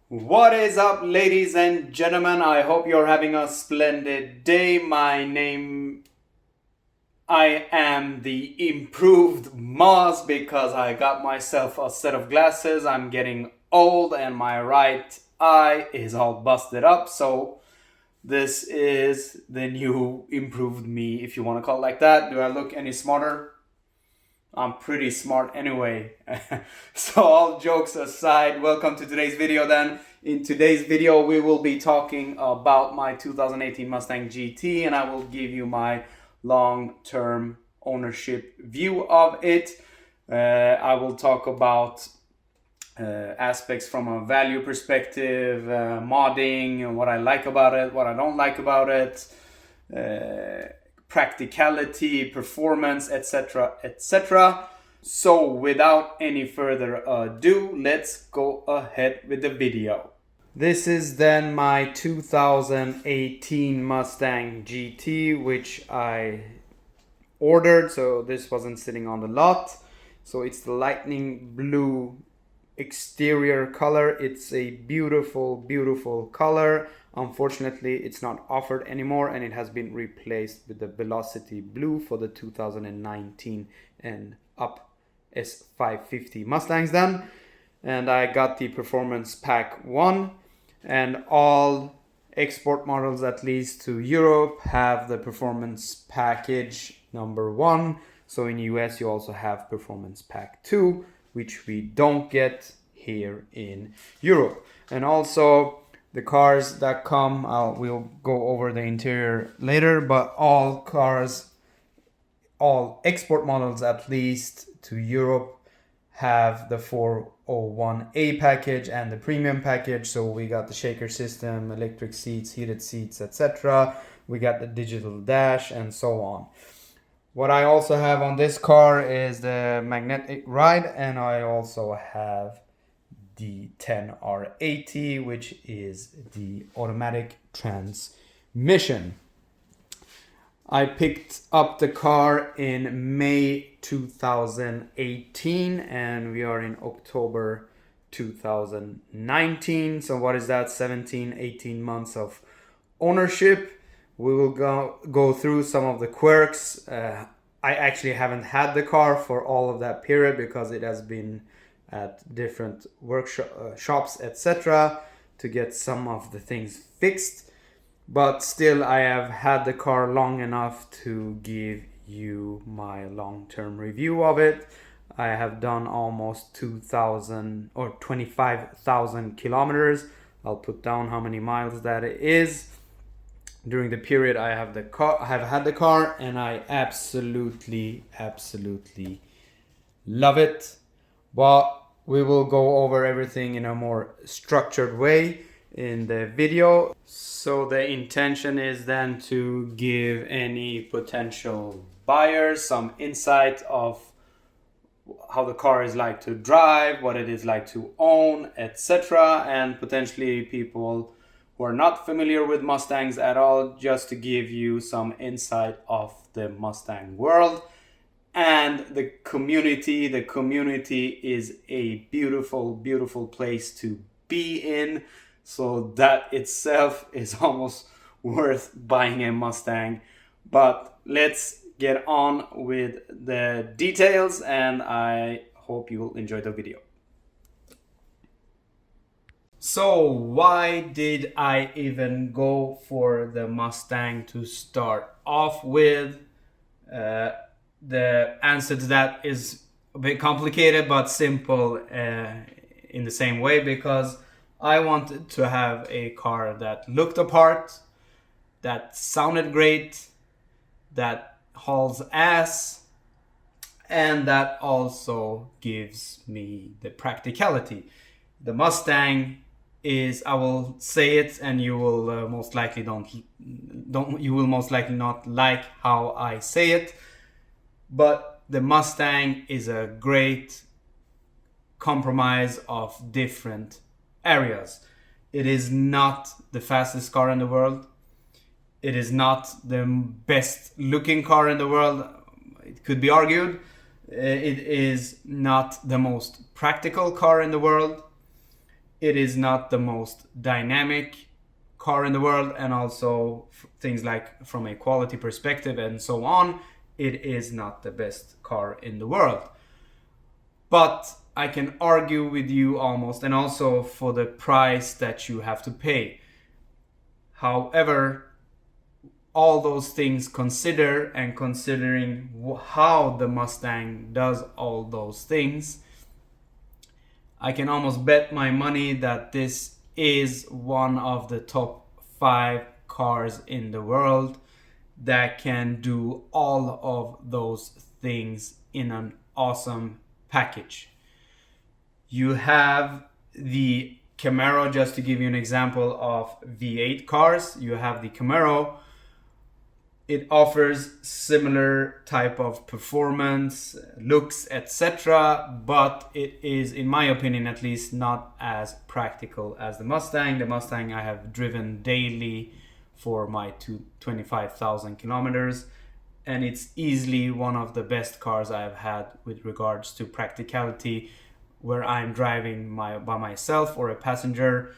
What is up, ladies and gentlemen? I hope you're having a splendid day. I am the improved Moz because I got myself a set of glasses. I'm getting old and my right eye is all busted up. So this is the new improved me, if you want to call it like that. Do I look any smarter? I'm pretty smart anyway. So all jokes aside, welcome to today's video then. In today's video, we will be talking about my 2018 Mustang GT, and I will give you my long-term ownership view of it. I will talk about aspects from a value perspective, modding, what I like about it, what I don't like about it, practicality, performance, etc., etc. So without any further ado, let's go ahead with the video. This is then my 2018 Mustang GT, which I ordered, so this wasn't sitting on the lot. So it's the lightning blue exterior color. It's a beautiful color. Unfortunately, it's not offered anymore, and it has been replaced with the Velocity Blue for the 2019 and up S550 Mustangs then. And I got the Performance Pack 1, and all export models, at least to Europe, have the Performance Package number 1. So in US you also have Performance Pack 2, which we don't get here in Europe. And also the cars that come, we'll go over the interior later, but all cars, all export models at least to Europe, have the 401A package and the premium package. So we got the shaker system, electric seats, heated seats, etc. We got the digital dash and so on. What I also have on this car is the Magneride, and I also have the 10R80, which is the automatic transmission. I picked up the car in May 2018 and we are in October 2019. So what is that? 18 months of ownership. We will go through some of the quirks. I actually haven't had the car for all of that period because it has been at different shops, etc., to get some of the things fixed. But still, I have had the car long enough to give you my long-term review of it. I have done almost 2,000 or 25,000 kilometers. I'll put down how many miles that is. During the period I have had the car, and I absolutely love it. But we will go over everything in a more structured way in the video. So the intention is then to give any potential buyers some insight of how the car is like to drive, what it is like to own, etc. And potentially people who are not familiar with Mustangs at all, just to give you some insight of the Mustang world. And the community is a beautiful place to be in. So that itself is almost worth buying a Mustang. But let's get on with the details, and I hope you will enjoy the video. So why did I even go for the Mustang to start off with? The answer to that is a bit complicated but simple in the same way, because I wanted to have a car that looked the part, that sounded great, that hauls ass, and that also gives me the practicality. The Mustang is, I will say it, and you will most likely not like how I say it, but the Mustang is a great compromise of different areas. It is not the fastest car in the world. It is not the best looking car in the world. It could be argued. It is not the most practical car in the world. it is not the most dynamic car in the world, and also things like from a quality perspective and so on, it is not the best car in the world. But I can argue with you almost, and also for the price that you have to pay. However, all those things consider, and considering how the Mustang does all those things, I can almost bet my money that this is one of the top 5 cars in the world that can do all of those things in an awesome package. You have the Camaro, just to give you an example of V8 cars. You have the Camaro. It offers similar type of performance, looks, etc., but it is, in my opinion at least, not as practical as the Mustang. The Mustang I have driven daily for my 25,000 kilometers, and it's easily one of the best cars I have had with regards to practicality, where I'm driving by myself or a passenger.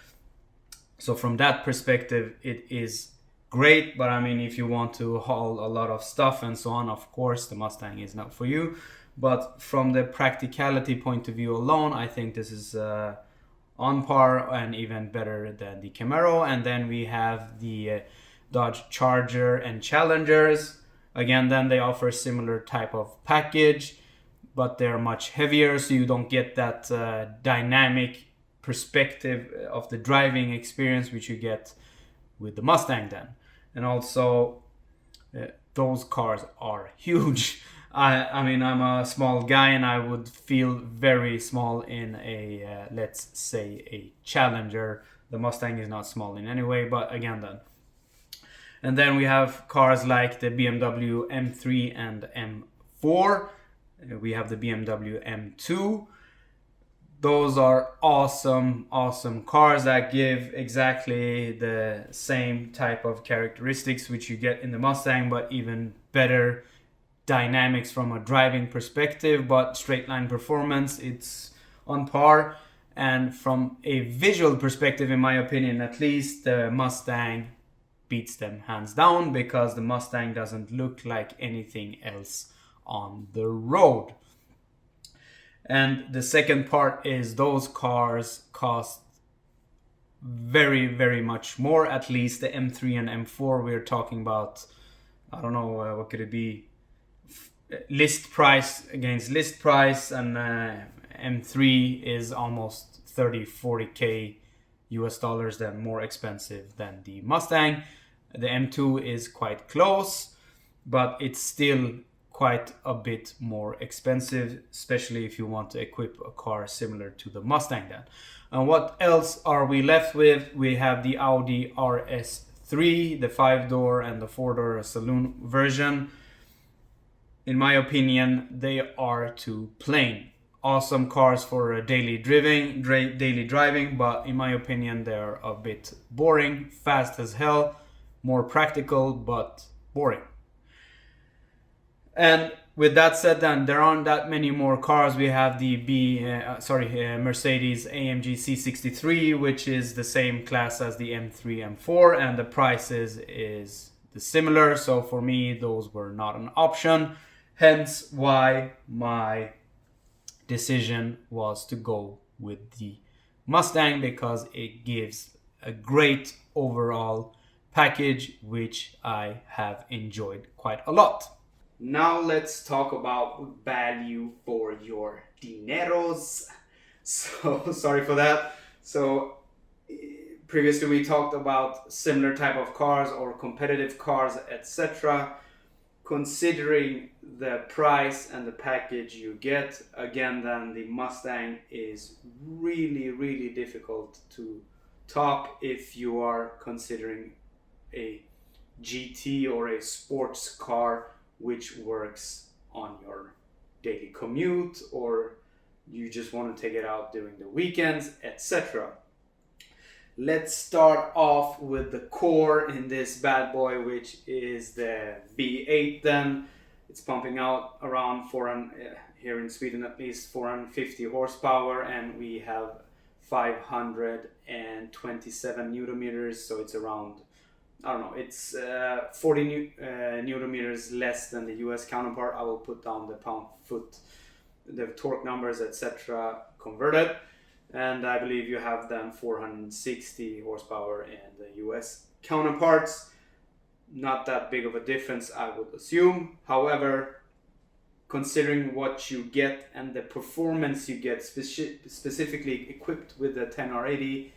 So from that perspective, it is great. But I mean, if you want to haul a lot of stuff and so on, of course the Mustang is not for you. But from the practicality point of view alone, I think this is on par and even better than the Camaro. And then we have the Dodge Charger and Challengers. Again, then they offer similar type of package, but they're much heavier, so you don't get that dynamic perspective of the driving experience which you get with the Mustang then. And also those cars are huge. I mean, I'm a small guy, and I would feel very small in a let's say a Challenger. The Mustang is not small in any way, but again then. And then we have cars like the BMW M3 and M4. We have the BMW M2. Those are awesome cars that give exactly the same type of characteristics which you get in the Mustang, but even better dynamics from a driving perspective. But straight line performance, it's on par. And from a visual perspective, in my opinion at least, the Mustang beats them hands down, because the Mustang doesn't look like anything else on the road. And the second part is those cars cost very much more. At least the M3 and M4, we're talking about, I don't know, what could it be, list price against list price, and M3 is almost 30-40k US dollars then more expensive than the Mustang. The M2 is quite close, but it's still quite a bit more expensive, especially if you want to equip a car similar to the Mustang then. And what else are we left with? We have the Audi RS3, the 5-door and the 4-door saloon version. In my opinion, they are too plain. Awesome cars for daily driving, but in my opinion, they're a bit boring, fast as hell, more practical, but boring. And with that said, then there aren't that many more cars. We have the Mercedes AMG C63, which is the same class as the M3, M4, and the prices is similar. So for me, those were not an option. Hence why my decision was to go with the Mustang, because it gives a great overall package, which I have enjoyed quite a lot. Now let's talk about value for your dineros. So sorry for that. So previously we talked about similar type of cars or competitive cars, etc. Considering the price and the package you get, again then the Mustang is really difficult to top if you are considering a GT or a sports car which works on your daily commute, or you just want to take it out during the weekends, etc. Let's start off with the core in this bad boy, which is the V8 then. It's pumping out around here in Sweden at least 450 horsepower, and we have 527 newton meters, so it's around, I don't know, it's 40 newton meters less than the US counterpart. I will put down the pound-foot, the torque numbers, etc. converted. And I believe you have then 460 horsepower in the US counterparts. Not that big of a difference, I would assume. However, considering what you get and the performance you get, specifically equipped with the 10R80,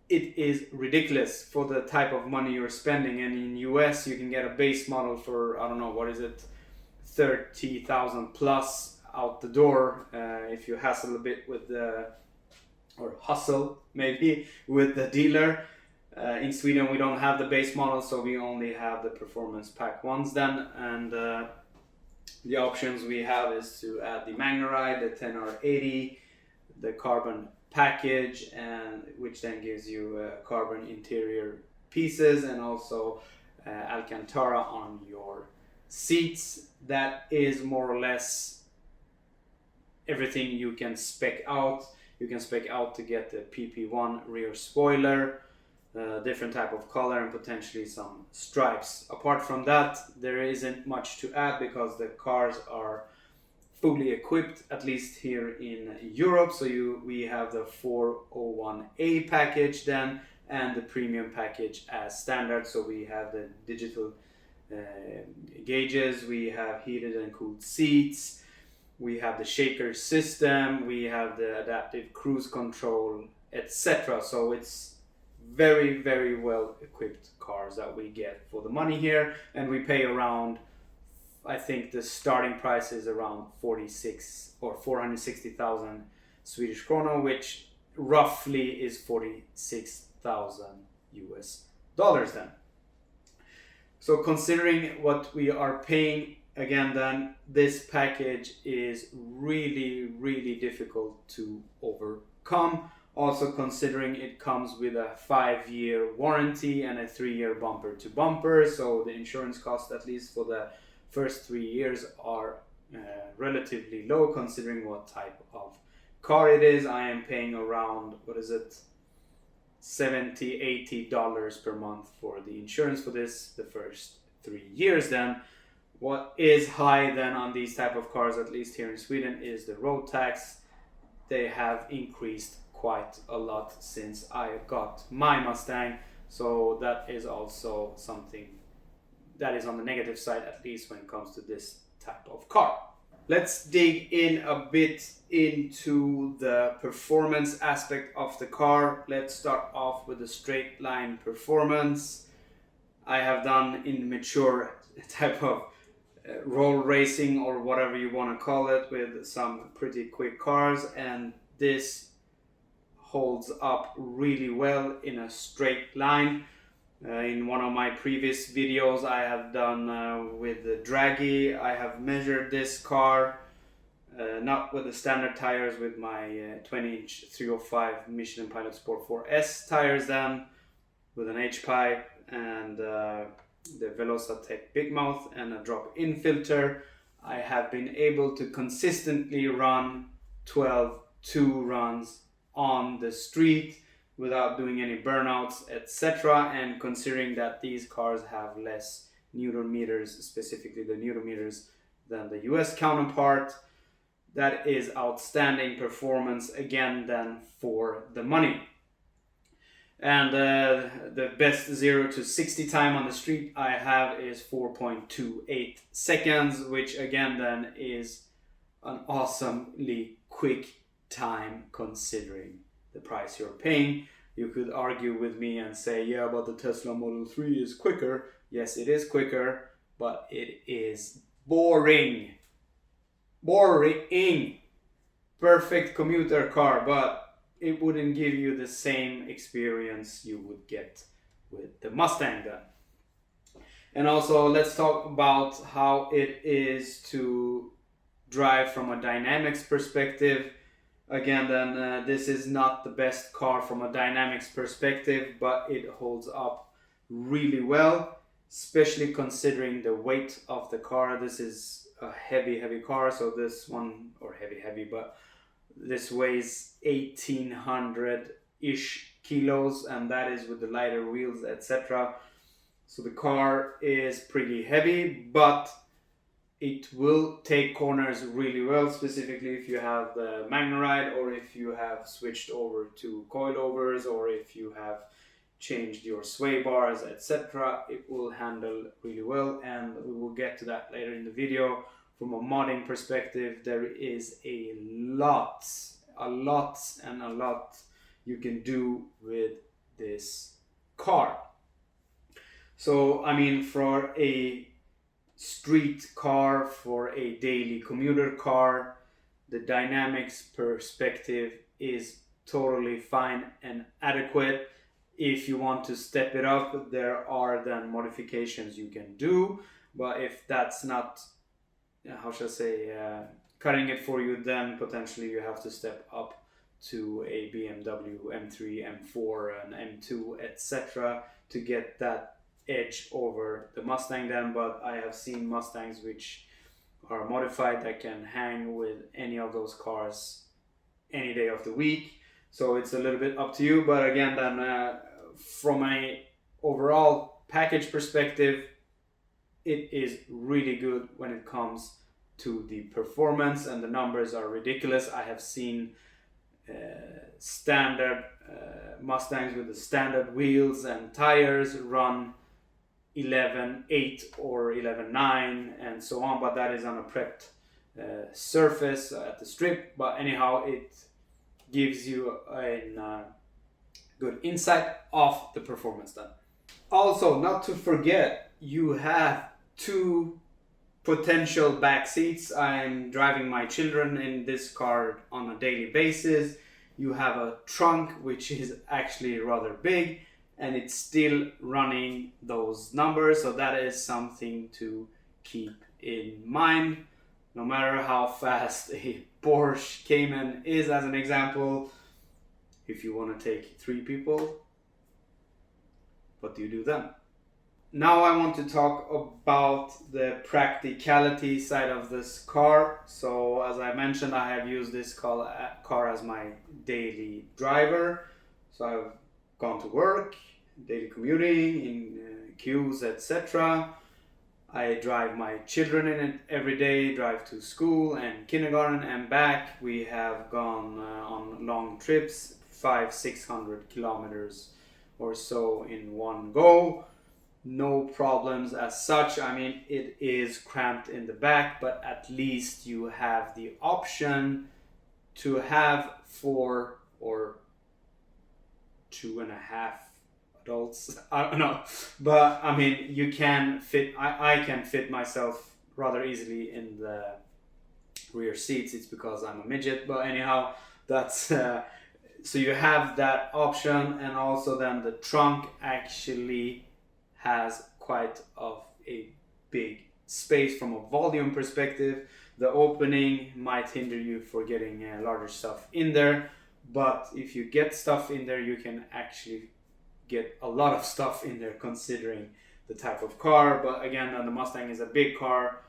it is ridiculous for the type of money you're spending. And in US you can get a base model for, I don't know, what is it, 30,000 plus out the door, if you hassle a bit with the, or hustle maybe, with the dealer. In Sweden we don't have the base model, so we only have the performance pack ones then, and the options we have is to add the Magneride, the 10R80, the carbon package, and which then gives you carbon interior pieces, and also Alcantara on your seats. That is more or less everything you can spec out. You can spec out to get the PP1 rear spoiler, different type of color, and potentially some stripes. Apart from that, there isn't much to add because the cars are fully equipped, at least here in Europe. So we have the 401A package then, and the premium package as standard. So we have the digital gauges, we have heated and cooled seats, we have the shaker system, we have the adaptive cruise control, etc. So it's very, very well equipped cars that we get for the money here, and we pay around, I think the starting price is around 46 or 460,000 Swedish krona, which roughly is 46,000 US dollars then. So considering what we are paying, again then, this package is really, really difficult to overcome. Also considering it comes with a 5-year warranty and a 3-year bumper to bumper, so the insurance cost, at least for the first 3 years, are relatively low considering what type of car it is. I am paying around, what is it, $70-80 per month for the insurance for this, the first 3 years then. What is high then on these type of cars, at least here in Sweden, is the road tax. They have increased quite a lot since I got my Mustang, so that is also something that is on the negative side, at least when it comes to this type of car. Let's dig in a bit into the performance aspect of the car. Let's start off with the straight line performance. I have done immature type of roll racing, or whatever you want to call it, with some pretty quick cars, and this holds up really well in a straight line. In one of my previous videos I have done with the Draggy, I have measured this car, not with the standard tires, with my 20-inch 305 Michelin Pilot Sport 4S tires then, with an H-pipe and the Velocitec Big Mouth and a drop-in filter. I have been able to consistently run 12 runs on the street without doing any burnouts, etc. And considering that these cars have less newton meters, specifically the newton meters, than the US counterpart, that is outstanding performance again then for the money. And the best 0 to 60 time on the street I have is 4.28 seconds, which again then is an awesomely quick time considering the price you're paying. You could argue with me and say, yeah, but the Tesla Model 3 is quicker. Yes, it is quicker, but it is boring. Boring. Perfect commuter car, but it wouldn't give you the same experience you would get with the Mustang then. And also, let's talk about how it is to drive from a dynamics perspective. Again then, this is not the best car from a dynamics perspective, but it holds up really well, especially considering the weight of the car. This is a heavy car, so this one, or heavy, but This weighs 1800-ish kilos, and that is with the lighter wheels, etc. So the car is pretty heavy, but it will take corners really well, specifically if you have the Magneride, or if you have switched over to coilovers, or if you have changed your sway bars, etc. It will handle really well, and we will get to that later in the video. From a modding perspective, there is a lot you can do with this car. So I mean, for a street car, for a daily commuter car, the dynamics perspective is totally fine and adequate. If you want to step it up, there are then modifications you can do, but if that's not, how shall I say, cutting it for you, then potentially you have to step up to a BMW M3, M4 and M2, etc. to get that edge over the Mustang then. But I have seen Mustangs which are modified that can hang with any of those cars any day of the week. So it's a little bit up to you, but again, then from a overall package perspective, it is really good when it comes to the performance, and the numbers are ridiculous. I have seen standard Mustangs with the standard wheels and tires run 11.8 or 11.9 and so on, but that is on a prepped surface at the strip. But anyhow, it gives you a good insight of the performance then. Also, not to forget, you have two potential back seats. I'm driving my children in this car on a daily basis. You have a trunk which is actually rather big, and it's still running those numbers, so that is something to keep in mind. No matter how fast a Porsche Cayman is, as an example, if you want to take 3 people, what do you do then? Now I want to talk about the practicality side of this car. So as I mentioned, I have used this car as my daily driver. So I've gone to work, daily commuting, in queues, etc. I drive my children in it every day, drive to school and kindergarten and back. We have gone on long trips, 500-600 kilometers or so in one go. No problems as such. I mean, it is cramped in the back, but at least you have the option to have 4 or 2.5 adults. I don't know, but I mean, you can fit. I can fit myself rather easily in the rear seats. It's because I'm a midget, but anyhow, that's so you have that option. And also then the trunk actually has quite of a big space from a volume perspective. The opening might hinder you for getting larger stuff in there, but if you get stuff in there, you can actually get a lot of stuff in there considering the type of car. But again, the Mustang is a big car.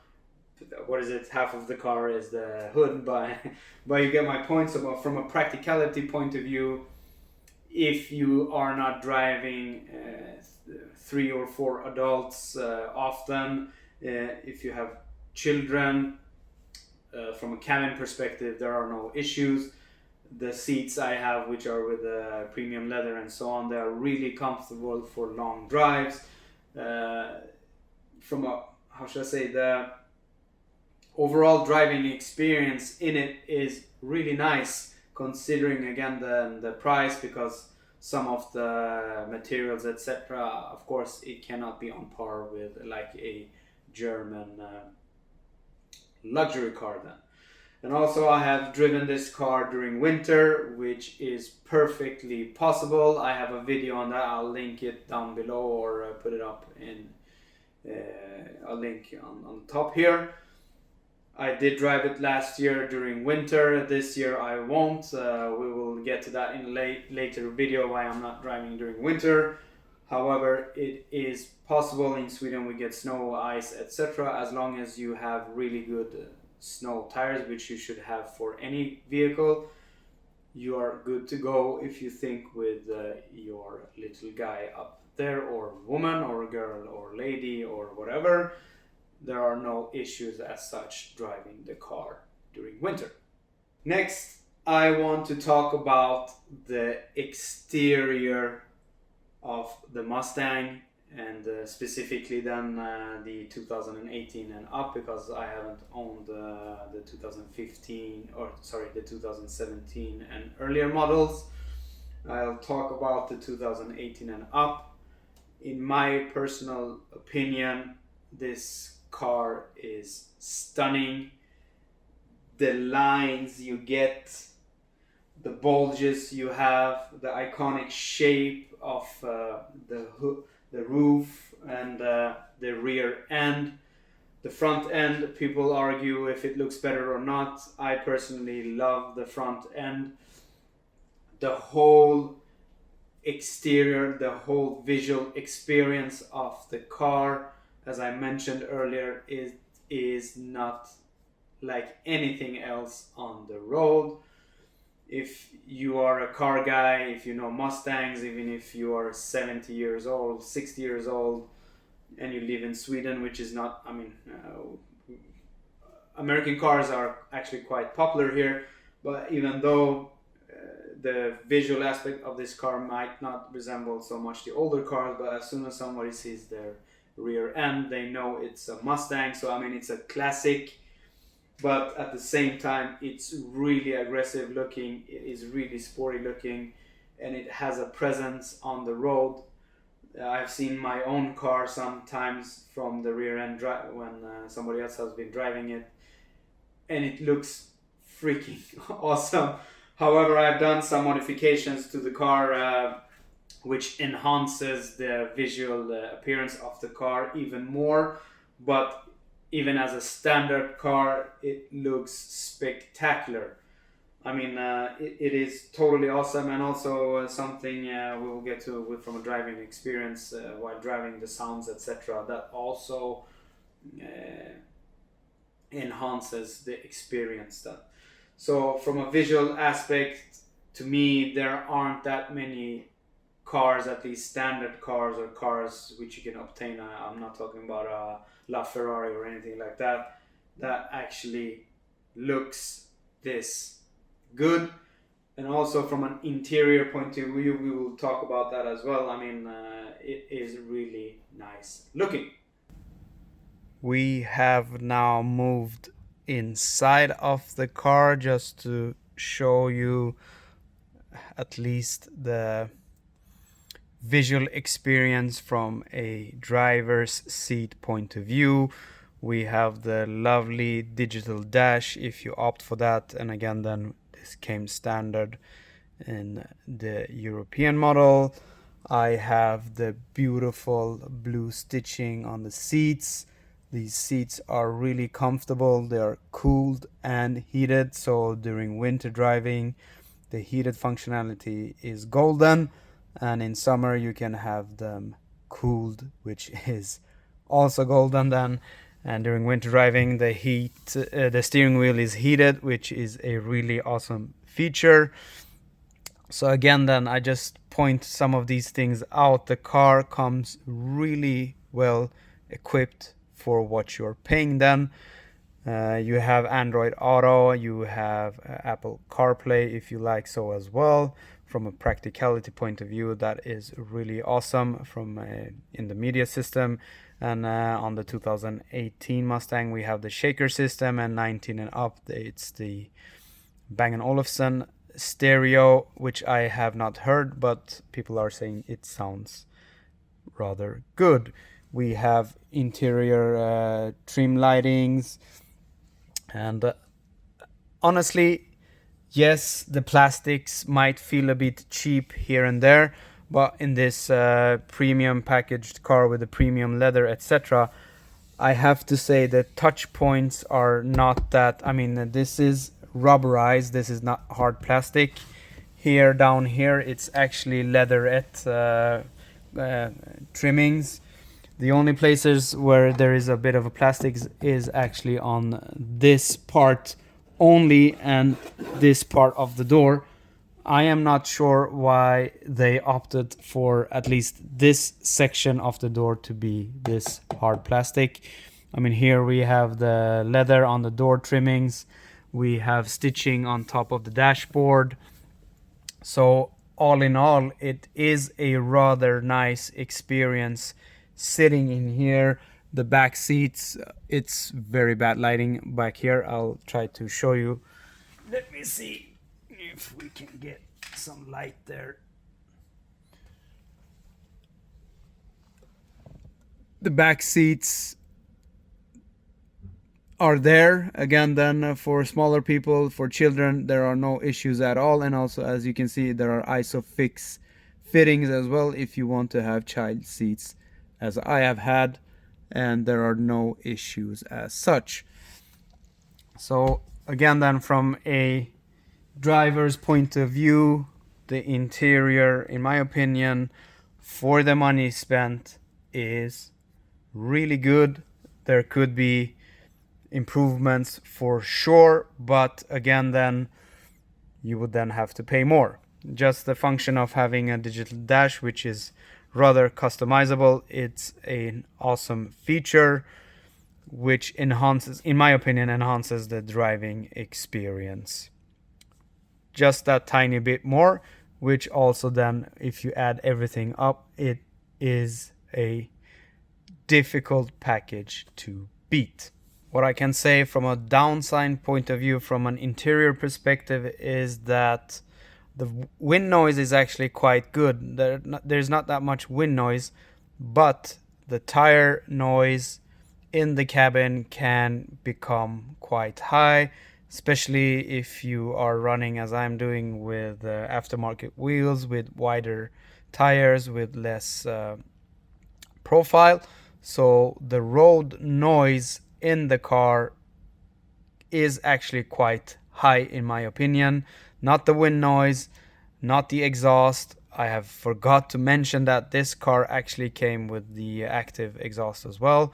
What is it? Half of the car is the hood, but you get my point. So from a practicality point of view, if you are not driving 3 or 4 adults often, if you have children, from a cabin perspective, there are no issues. The seats I have, which are with premium leather and so on, they are really comfortable for long drives. From a, how should I say, the overall driving experience in it is really nice, considering again the price, because some of the materials, etc., of course it cannot be on par with like a German luxury car then. And also I have driven this car during winter, which is perfectly possible. I have a video on that. I'll link it down below, or put it up in a link on the top here. I did drive it last year during winter. This year I won't. We will get to that in a later video, why I'm not driving during winter. However, it is possible. In Sweden we get snow, ice, etc. As long as you have really good snow tires, which you should have for any vehicle, you are good to go if you think with your little guy up there, or woman or girl or lady or whatever. There are no issues as such driving the car during winter. Next, I want to talk about the exterior of the Mustang, and specifically then the 2018 and up, because I haven't owned the 2015, or sorry, the 2017 and earlier models. I'll talk about the 2018 and up. In my personal opinion, this car is stunning. The lines you get, the bulges you have, the iconic shape of the roof and the rear end. The front end, people argue if it looks better or not. I personally love the front end. The whole exterior, the whole visual experience of the car, as I mentioned earlier, is not like anything else on the road. If you are a car guy, if you know Mustangs, even if you are 70 years old, 60 years old, and you live in Sweden, which is not, I mean, American cars are actually quite popular here, but even though the visual aspect of this car might not resemble so much the older cars, but as soon as somebody sees their rear end, they know it's a Mustang. So I mean, it's a classic, but at the same time, it's really aggressive looking, it is really sporty looking, and it has a presence on the road. I've seen my own car sometimes from the rear end when somebody else has been driving it, and it looks freaking awesome. However, I've done some modifications to the car which enhances the visual appearance of the car even more, but even as a standard car, it looks spectacular. I mean, it is totally awesome, and also something we will get to from a driving experience while driving, the sounds, etc. That also enhances the experience. That so from a visual aspect, to me, there aren't that many cars, at least standard cars or cars which you can obtain. I'm not talking about a LaFerrari or anything like that, that actually looks this good. And also from an interior point of view, we will talk about that as well. I mean, it is really nice looking. We have now moved inside of the car just to show you at least the visual experience from a driver's seat point of view. We have the lovely digital dash if you opt for that, and again, then this came standard in the European model. I have the beautiful blue stitching on the seats. These seats are really comfortable. They are cooled and heated, so during winter driving, the heated functionality is golden, and in summer you can have them cooled, which is also golden then. And during winter driving, the steering wheel is heated, which is a really awesome feature. So again, then I just point some of these things out. The car comes really well equipped for what you're paying then. You have Android Auto, you have Apple CarPlay if you like so as well. From a practicality point of view, that is really awesome from in the media system. And on the 2018 Mustang, we have the shaker system, and 19 and up, it's the Bang & Olufsen stereo, which I have not heard, but people are saying it sounds rather good. We have interior trim lightings, and honestly, yes, the plastics might feel a bit cheap here and there, but in this premium packaged car with the premium leather, etc., I have to say the touch points are not that. I mean, this is rubberized, this is not hard plastic. Here, down here, it's actually leatherette trimmings. The only places where there is a bit of a plastic is actually on this part only and this part of the door. I am not sure why they opted for at least this section of the door to be this hard plastic. I mean, here we have the leather on the door trimmings. We have stitching on top of the dashboard. So all in all, it is a rather nice experience sitting in here. The back seats, it's very bad lighting back here. I'll try to show you. Let me see if we can get some light there. The back seats are there again. Then for smaller people, for children, there are no issues at all. And also, as you can see, there are isofix fittings as well if you want to have child seats, as I have had, and there are no issues as such. So again, then from a driver's point of view, the interior, in my opinion, for the money spent, is really good. There could be improvements for sure, but again, then you would then have to pay more. Just the function of having a digital dash, which is rather customizable, it's an awesome feature which enhances, in my opinion, enhances the driving experience just that tiny bit more, which also then, if you add everything up, it is a difficult package to beat. What I can say from a downside point of view, from an interior perspective, is that the wind noise is actually quite good. There's not that much wind noise, but the tire noise in the cabin can become quite high, especially if you are running, as I'm doing, with aftermarket wheels, with wider tires, with less profile. So the road noise in the car is actually quite high, in my opinion. Not the wind noise, not the exhaust. I have forgot to mention that this car actually came with the active exhaust as well.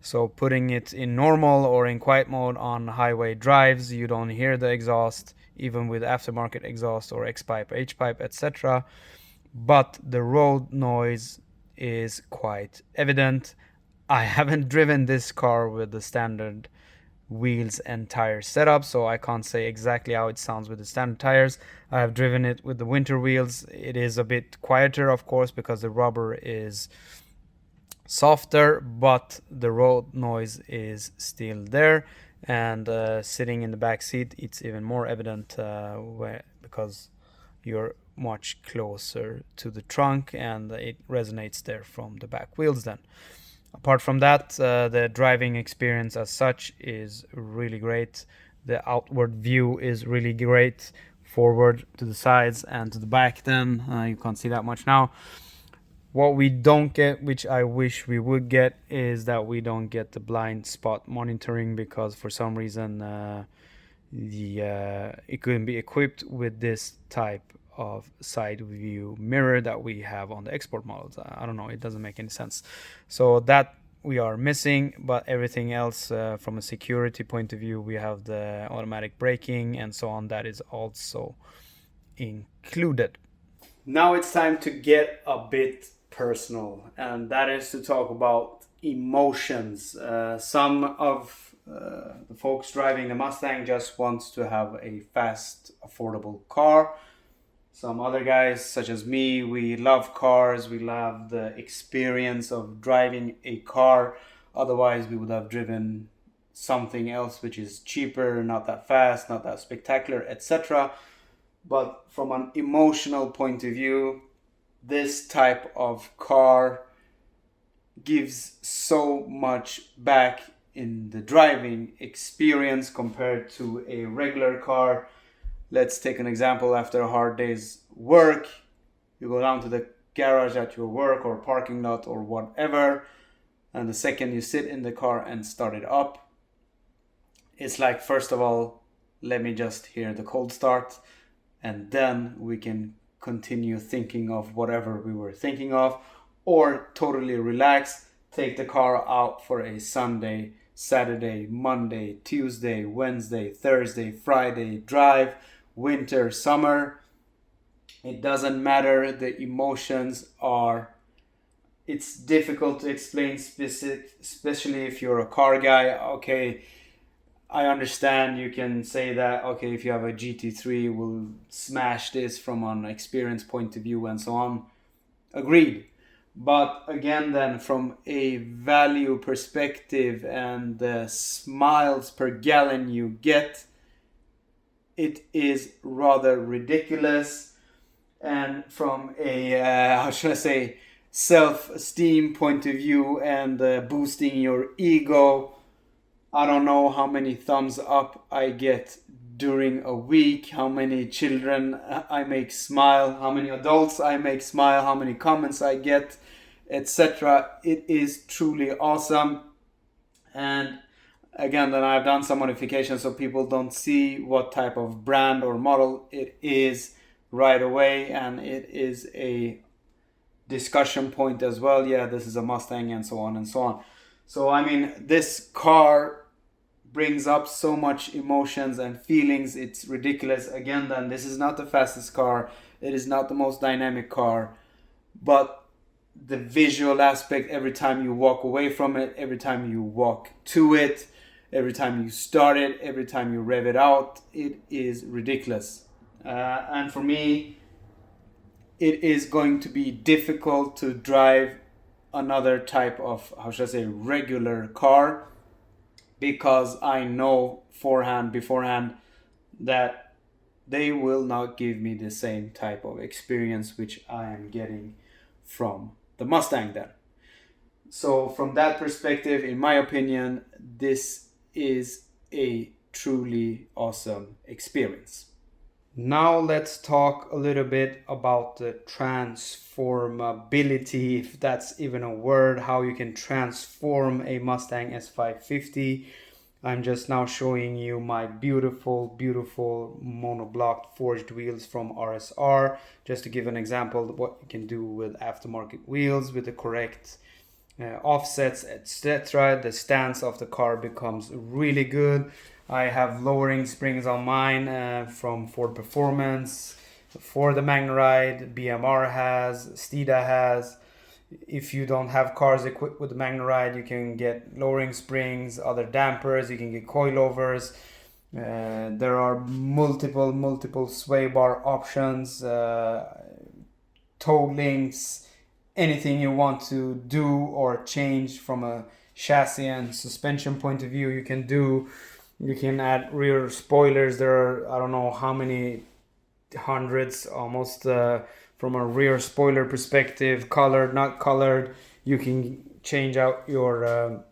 So putting it in normal or in quiet mode on highway drives, you don't hear the exhaust, even with aftermarket exhaust or X-pipe, H-pipe, etc. But the road noise is quite evident. I haven't driven this car with the standard wheels and tire setup, so I can't say exactly how it sounds with the standard tires. I have driven it with the winter wheels. It is a bit quieter, of course, because the rubber is softer, but the road noise is still there. And sitting in the back seat, it's even more evident because you're much closer to the trunk and it resonates there from the back wheels then. Apart from that, the driving experience as such is really great. The outward view is really great, forward, to the sides, and to the back then. You can't see that much now. What we don't get, which I wish we would get, is that we don't get the blind spot monitoring, because for some reason it couldn't be equipped with this type of side view mirror that we have on the export models. I don't know, it doesn't make any sense. So that we are missing, but everything else from a security point of view, we have the automatic braking and so on, that is also included. Now it's time to get a bit personal, and that is to talk about emotions. Some of the folks driving the Mustang just wants to have a fast, affordable car. Some other guys, such as me, we love cars. We love the experience of driving a car. Otherwise, we would have driven something else which is cheaper, not that fast, not that spectacular, etc. But from an emotional point of view, this type of car gives so much back in the driving experience compared to a regular car. Let's take an example. After a hard day's work, you go down to the garage at your work or parking lot or whatever, and the second you sit in the car and start it up, it's like, first of all, let me just hear the cold start, and then we can continue thinking of whatever we were thinking of, or totally relax take the car out for a Sunday, Saturday, Monday, Tuesday, Wednesday, Thursday, Friday drive, winter, summer, it doesn't matter. The emotions are, it's difficult to explain specific, especially if you're a car guy. Okay, I understand you can say that, okay, if you have a GT3, we'll smash this from an experience point of view and so on. Agreed. But again, then from a value perspective and the miles per gallon you get, it is rather ridiculous. And from a, how should I say, self-esteem point of view and boosting your ego, I don't know how many thumbs up I get during a week, how many children I make smile, how many adults I make smile, how many comments I get, etc. It is truly awesome. And again, then I've done some modifications so people don't see what type of brand or model it is right away, and it is a discussion point as well. Yeah, this is a Mustang and so on and so on. So I mean, this car brings up so much emotions and feelings, it's ridiculous. Again, then this is not the fastest car, it is not the most dynamic car, but the visual aspect, every time you walk away from it, every time you walk to it, every time you start it, every time you rev it out, it is ridiculous. And for me, it is going to be difficult to drive another type of, how should I say, regular car, because I know beforehand that they will not give me the same type of experience which I am getting from the Mustang then. So from that perspective, in my opinion, this is a truly awesome experience. Now let's talk a little bit about the transformability, if that's even a word, how you can transform a Mustang S550. I'm just now showing you my beautiful monoblock forged wheels from RSR, just to give an example of what you can do with aftermarket wheels with the correct offsets, etc. The stance of the car becomes really good. I have lowering springs on mine from Ford Performance, for the Magneride, BMR has, Stida has. If you don't have cars equipped with the Magneride, you can get lowering springs, other dampers, you can get coilovers. There are multiple sway bar options, toe links, anything you want to do or change from a chassis and suspension point of view, you can do. You can add rear spoilers. There are, I don't know how many hundreds almost from a rear spoiler perspective, colored, not colored. You can change out your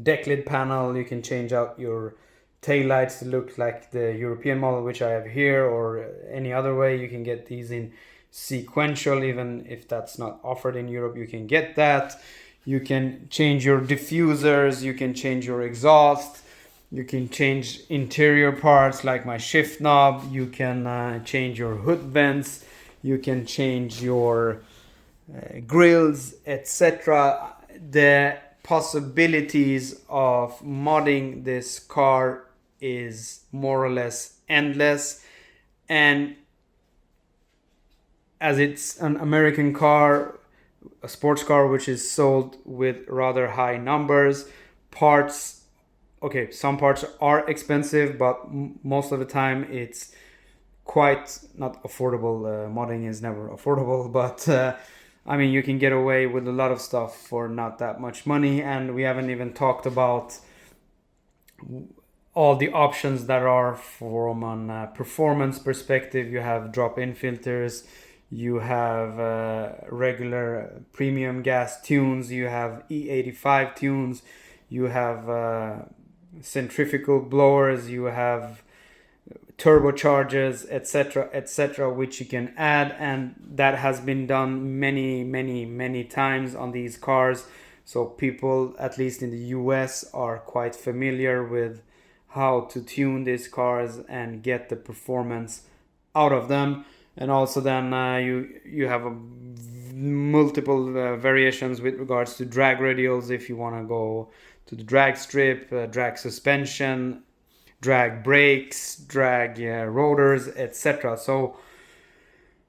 deck lid panel. You can change out your tail lights to look like the European model, which I have here, or any other way. You can get these in sequential, even if that's not offered in Europe, you can get that. You can change your diffusers. You can change your exhaust. You can change interior parts like my shift knob. You can change your hood vents. You can change your grills, etc. The possibilities of modding this car is more or less endless. And as it's an American car, a sports car which is sold with rather high numbers, parts, okay, some parts are expensive, but most of the time it's quite not affordable. Modding is never affordable, but I mean, you can get away with a lot of stuff for not that much money. And we haven't even talked about all the options that are from a performance perspective. You have drop-in filters, you have regular premium gas tunes, you have E85 tunes, you have centrifugal blowers, you have turbochargers, etc., which you can add, and that has been done many times on these cars. So people, at least in the US, are quite familiar with how to tune these cars and get the performance out of them. And also then you have a multiple variations with regards to drag radials if you want to go to the drag strip, drag suspension, drag brakes, drag rotors, etc. So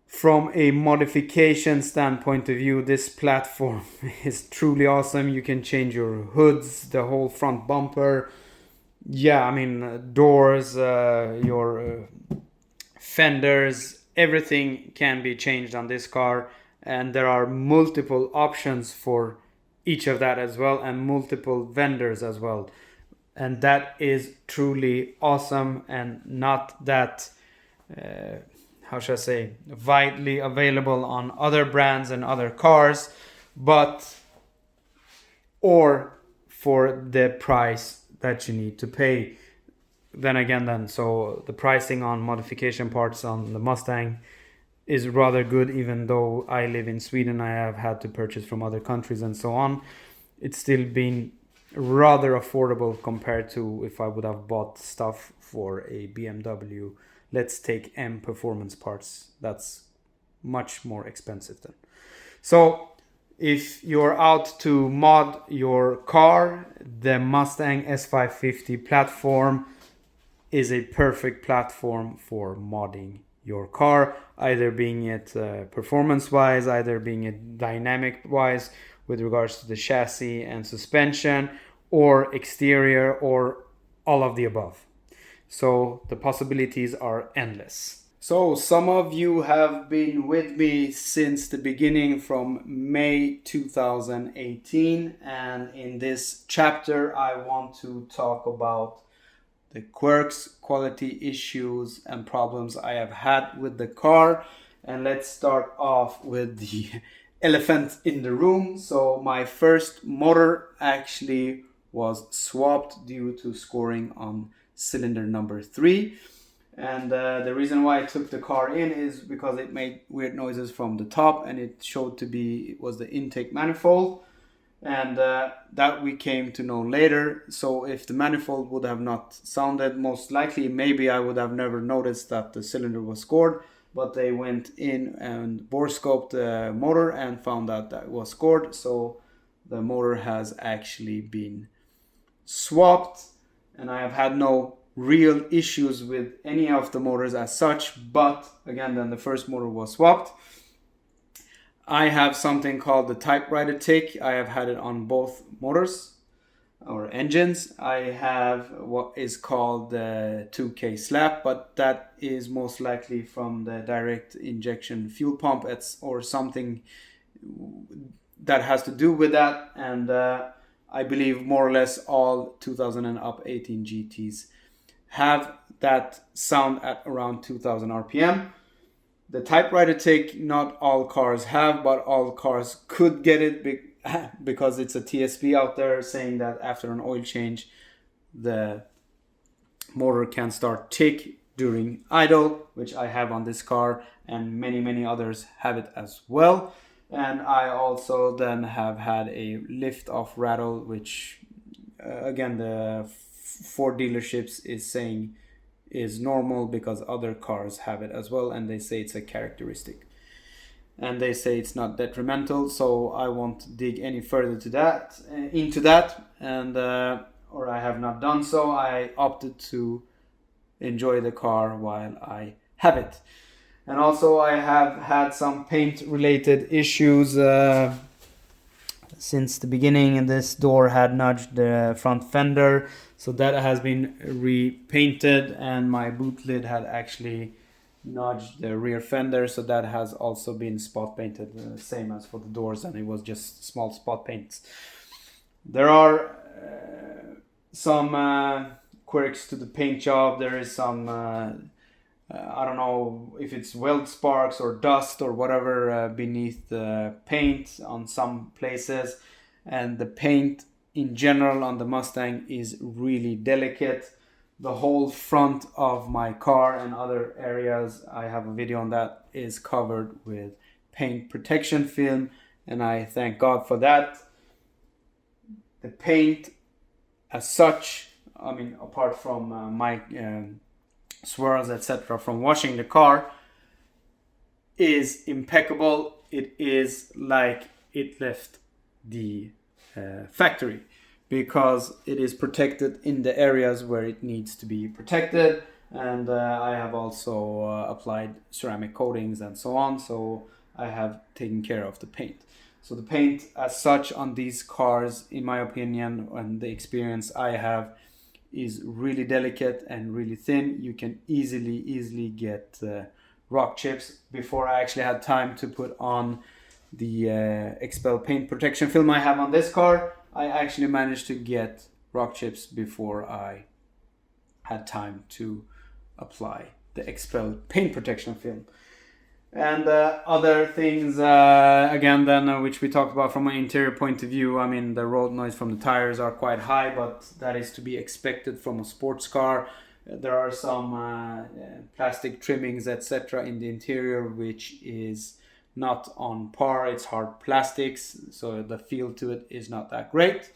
from a modification standpoint of view, this platform is truly awesome. You can change your hoods, the whole front bumper, doors, your fenders, everything can be changed on this car, and there are multiple options for each of that as well, and multiple vendors as well, and that is truly awesome and not that widely available on other brands and other cars, or for the price that you need to pay. So the pricing on modification parts on the Mustang is rather good. Even though I live in Sweden, I have had to purchase from other countries and so on. It's still been rather affordable compared to if I would have bought stuff for a BMW. Let's take M performance parts. That's much more expensive then. So if you're out to mod your car, the Mustang S550 platform is a perfect platform for modding your car, either being it performance wise, either being it dynamic wise with regards to the chassis and suspension, or exterior, or all of the above. So the possibilities are endless. So some of you have been with me since the beginning, from May 2018, and in this chapter I want to talk about the quirks, quality issues, and problems I have had with the car. And let's start off with the elephant in the room. So my first motor actually was swapped due to scoring on cylinder number 3. And the reason why I took the car in is because it made weird noises from the top, and it showed to be, it was the intake manifold. And that we came to know later. So if the manifold would have not sounded, most likely maybe I would have never noticed that the cylinder was scored. But they went in and bore scoped the motor and found out that it was scored. So the motor has actually been swapped, and I have had no real issues with any of the motors as such. But again, then the first motor was swapped. I have something called the typewriter tick. I have had it on both motors or engines. I have what is called the 2K slap, but that is most likely from the direct injection fuel pump or something that has to do with that. And I believe more or less all 2000 and up 18 GTs have that sound at around 2000 RPM. The typewriter tick, not all cars have, but all cars could get it because it's a TSP out there saying that after an oil change, the motor can start tick during idle, which I have on this car, and many others have it as well. And I also then have had a lift off rattle, which again, the Ford dealerships is saying is normal because other cars have it as well, and they say it's a characteristic, and they say it's not detrimental. So I won't dig any further into that, and or I have not done so. I opted to enjoy the car while I have it. And also I have had some paint related issues since the beginning, and this door had nudged the front fender, so that has been repainted, and my boot lid had actually nudged the rear fender, so that has also been spot painted, same as for the doors, and it was just small spot paints. There are some quirks to the paint job. There is some I don't know if it's weld sparks or dust or whatever beneath the paint on some places, and the paint in general on the Mustang is really delicate. The whole front of my car and other areas, I have a video on that, is covered with paint protection film, and I thank God for that. The paint as such, I mean, apart from my swirls, etc., from washing the car, is impeccable. it is like it left the factory, because it is protected in the areas where it needs to be protected. And I have also applied ceramic coatings and so on, so I have taken care of the paint. So the paint as such on these cars, in my opinion, and the experience I have, is really delicate and really thin. You can easily get rock chips. Before I actually had time to put on the Expel paint protection film I have on this car, I actually managed to get rock chips before I had time to apply the Expel paint protection film. And other things, again, then which we talked about from an interior point of view. I mean, the road noise from the tires are quite high, but that is to be expected from a sports car. There are some plastic trimmings, etc., in the interior, which is not on par. It's hard plastics, so the feel to it is not that great.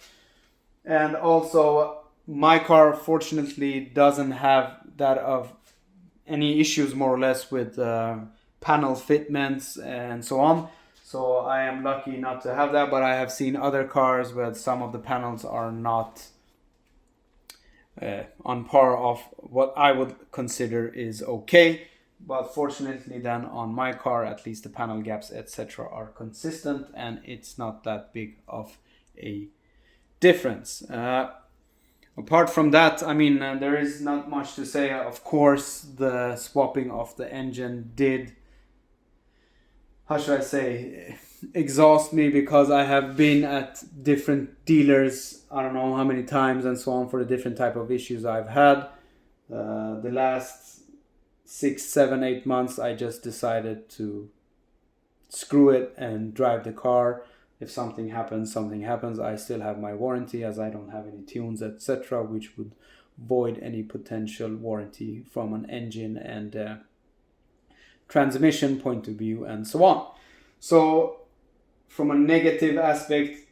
And also, my car fortunately doesn't have that of any issues, more or less, with panel fitments and so on. So I am lucky not to have that, but I have seen other cars where some of the panels are not on par of what I would consider is okay. But fortunately then on my car, at least the panel gaps, etc., are consistent, and it's not that big of a difference. Apart from that, I mean, there is not much to say. Of course, the swapping of the engine did, how should I say, exhaust me, because I have been at different dealers, I don't know how many times and so on, for the different type of issues I've had. The last 6, 7, 8 months, I just decided to screw it and drive the car. If something happens, something happens. I still have my warranty, as I don't have any tunes, etc., which would void any potential warranty from an engine and transmission point of view and so on. So from a negative aspect,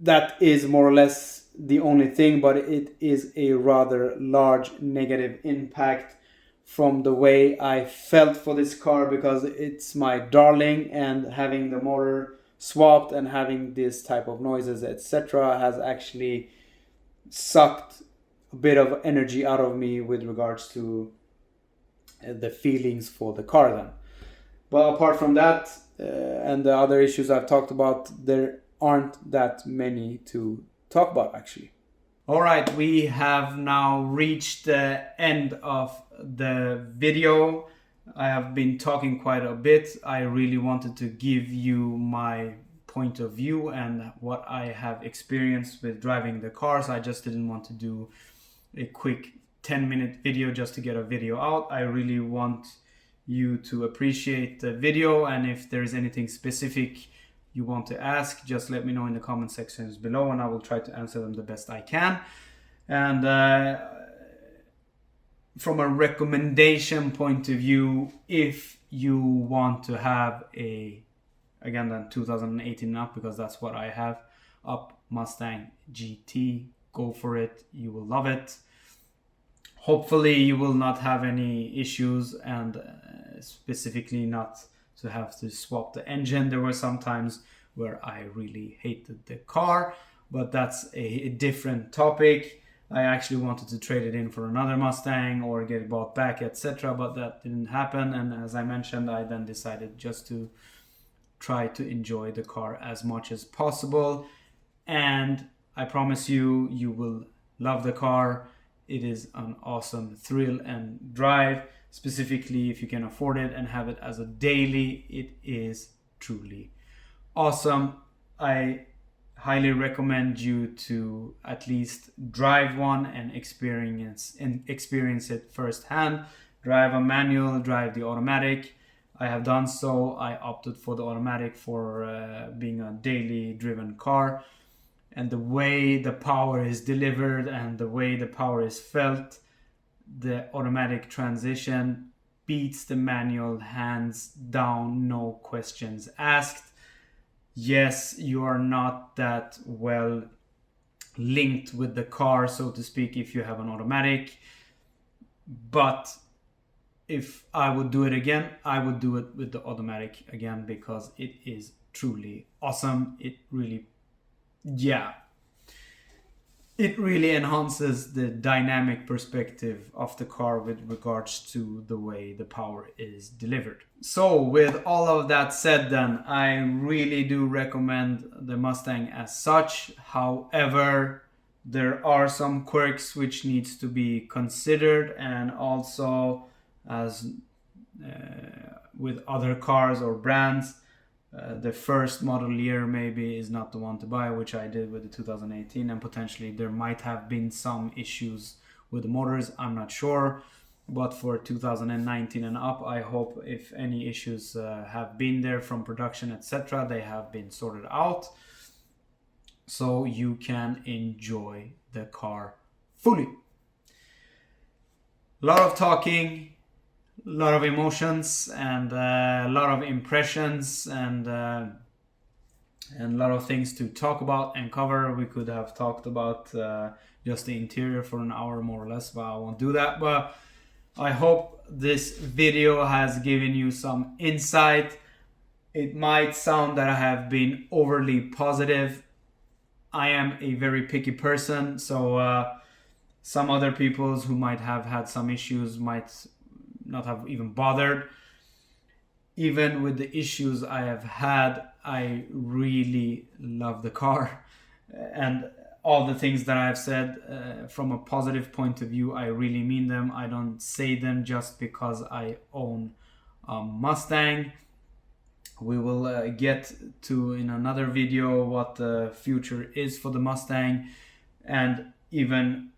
that is more or less the only thing, but it is a rather large negative impact from the way I felt for this car, because it's my darling, and having the motor swapped and having this type of noises, etc., has actually sucked a bit of energy out of me with regards to the feelings for the car then. But apart from that, and the other issues I've talked about, there aren't that many to talk about actually. Alright, we have now reached the end of the video. I have been talking quite a bit. I really wanted to give you my point of view and what I have experienced with driving the cars. I just didn't want to do a quick 10-minute video just to get a video out. I really want you to appreciate the video, and if there's anything specific you want to ask, just let me know in the comment sections below, and I will try to answer them the best I can. And from a recommendation point of view, if you want to have a, again, then 2018 up, because that's what I have up, Mustang GT, go for it. You will love it. Hopefully you will not have any issues, and specifically not to have to swap the engine. There were some times where I really hated the car, but that's a different topic. I actually wanted to trade it in for another Mustang or get it bought back, etc., but that didn't happen. And as I mentioned, I then decided just to try to enjoy the car as much as possible. And I promise you, you will love the car. It is an awesome thrill and drive, specifically if you can afford it and have it as a daily. It is truly awesome. I highly recommend you to at least drive one and experience it firsthand. Drive a manual, drive the automatic. I have done so. I opted for the automatic for being a daily driven car. And the way the power is delivered and the way the power is felt, the automatic transmission beats the manual hands down, no questions asked. Yes, you are not that well linked with the car, so to speak, if you have an automatic, but if I would do it again, I would do it with the automatic again, because it is truly awesome. It really, yeah, it really enhances the dynamic perspective of the car with regards to the way the power is delivered. So with all of that said, then I really do recommend the Mustang as such. However, there are some quirks which needs to be considered, and also as with other cars or brands, the first model year maybe is not the one to buy, which I did with the 2018, and potentially there might have been some issues with the motors, I'm not sure. But for 2019 and up, I hope if any issues have been there from production, etc., they have been sorted out, so you can enjoy the car fully. A lot of talking, a lot of emotions, and a lot of impressions, and a lot of things to talk about and cover. We could have talked about just the interior for an hour more or less, but I won't do that. But I hope this video has given you some insight. It might sound that I have been overly positive. I am a very picky person, so some other people who might have had some issues might not have even bothered. Even with the issues I have had, I really love the car, and all the things that I have said from a positive point of view, I really mean them. I don't say them just because I own a Mustang. We will get to in another video what the future is for the Mustang, and even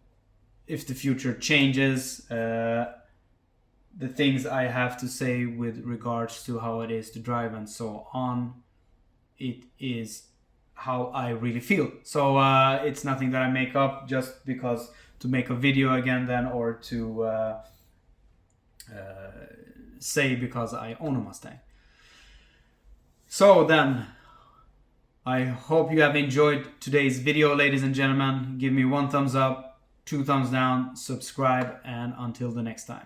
if the future changes, the things I have to say with regards to how it is to drive and so on, it is how I really feel. So it's nothing that I make up just because to make a video again then, or to say because I own a Mustang. So then, I hope you have enjoyed today's video, ladies and gentlemen. Give me 1 thumbs up, 2 thumbs down, subscribe, and until the next time.